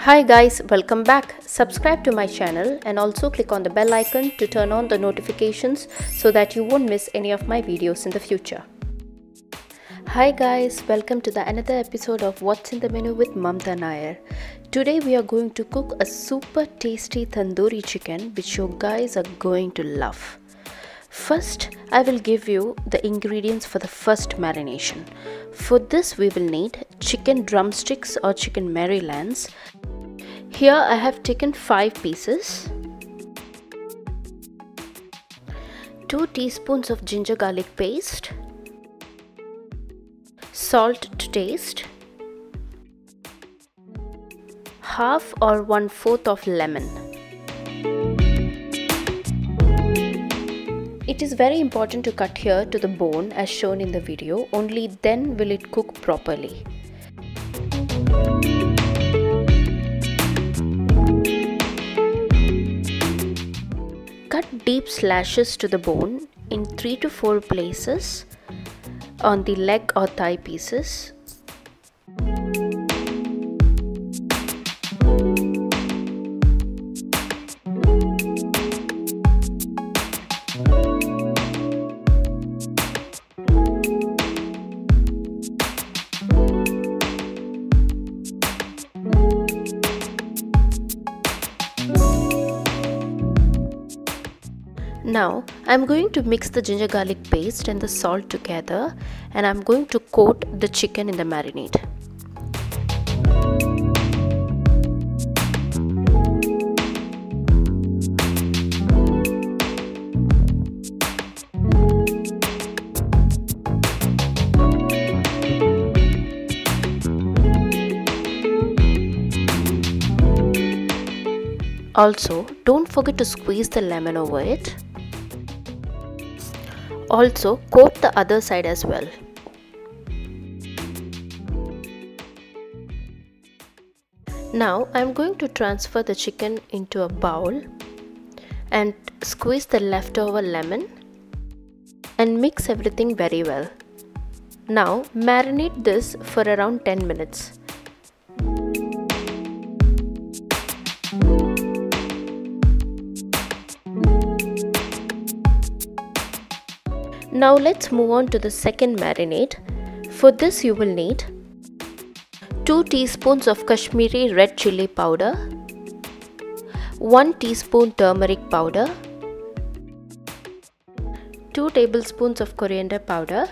Hi guys, welcome back. Subscribe to my channel and also click on the bell icon to turn on the notifications so that you won't miss any of my videos in the future. Hi guys, welcome to the another episode of What's in the Menu with Mamtha Nair. Today we are going to cook a super tasty tandoori chicken which you guys are going to love. First, I will give you the ingredients for the first marination. For this we will need chicken drumsticks or chicken Maraylans. Here I have taken 5 pieces, 2 teaspoons of ginger garlic paste, salt to taste, half or 1/4 of lemon. It is very important to cut here to the bone as shown in the video, only then will it cook properly. Cut deep slashes to the bone in 3 to 4 places on the leg or thigh pieces. Now I am going to mix the ginger garlic paste and the salt together, and I am going to coat the chicken in the marinade. Also, don't forget to squeeze the lemon over it. Also, coat the other side as well. Now I am going to transfer the chicken into a bowl and squeeze the leftover lemon and mix everything very well. Now marinate this for around 10 minutes. Now let's move on to the second marinade. For this you will need 2 teaspoons of Kashmiri red chili powder, 1 teaspoon turmeric powder, 2 tablespoons of coriander powder.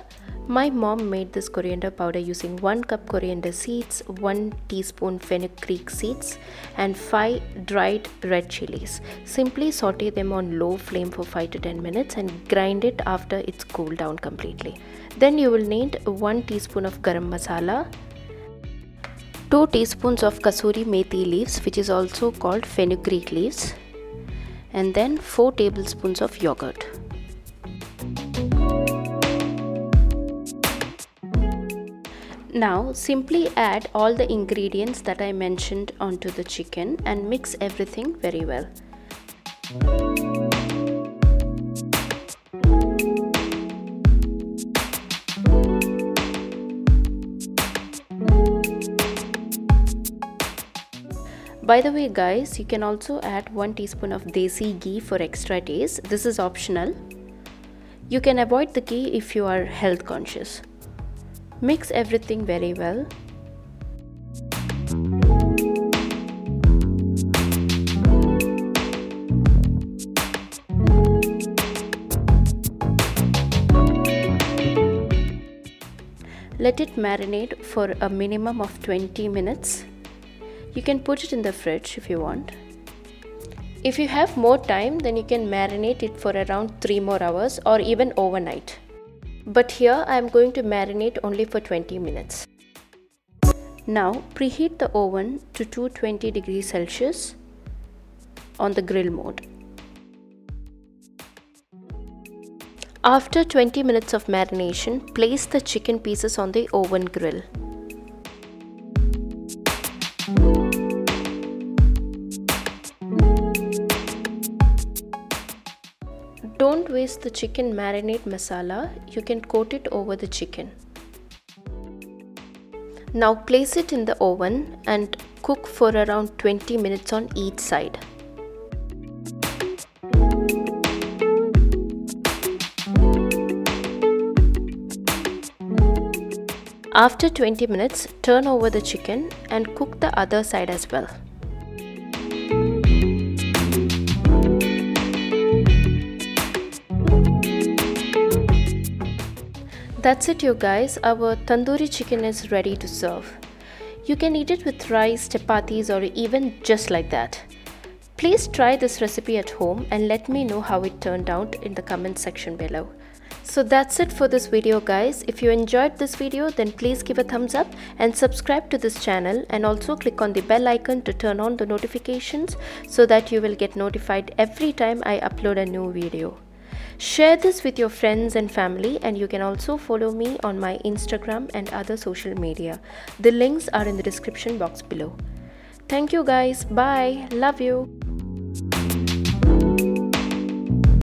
My mom made this coriander powder using 1 cup coriander seeds, 1 teaspoon fenugreek seeds and 5 dried red chilies. Simply saute them on low flame for 5 to 10 minutes and grind it after it's cooled down completely. Then you will need 1 teaspoon of garam masala, 2 teaspoons of kasuri methi leaves, which is also called fenugreek leaves, and then 4 tablespoons of yogurt. Now simply add all the ingredients that I mentioned onto the chicken and mix everything very well. By the way guys, you can also add 1 teaspoon of desi ghee for extra taste. This is optional. You can avoid the ghee if you are health conscious. Mix everything very well. Let it marinate for a minimum of 20 minutes. You can put it in the fridge if you want. If you have more time, then you can marinate it for around 3 more hours or even overnight. But here I am going to marinate only for 20 minutes. Now preheat the oven to 220 degrees Celsius on the grill mode. After 20 minutes of marination, place the chicken pieces on the oven grill. Don't waste the chicken marinade masala, you can coat it over the chicken. Now place it in the oven and cook for around 20 minutes on each side. After 20 minutes, turn over the chicken and cook the other side as well. That's it you guys, our tandoori chicken is ready to serve. You can eat it with rice, chapatis or even just like that. Please try this recipe at home and let me know how it turned out in the comment section below. So that's it for this video guys. If you enjoyed this video then please give a thumbs up and subscribe to this channel, and also click on the bell icon to turn on the notifications so that you will get notified every time I upload a new video. Share this with your friends and family, and you can also follow me on my Instagram and other social media. The links are in the description box below. Thank you guys. Bye. Love you.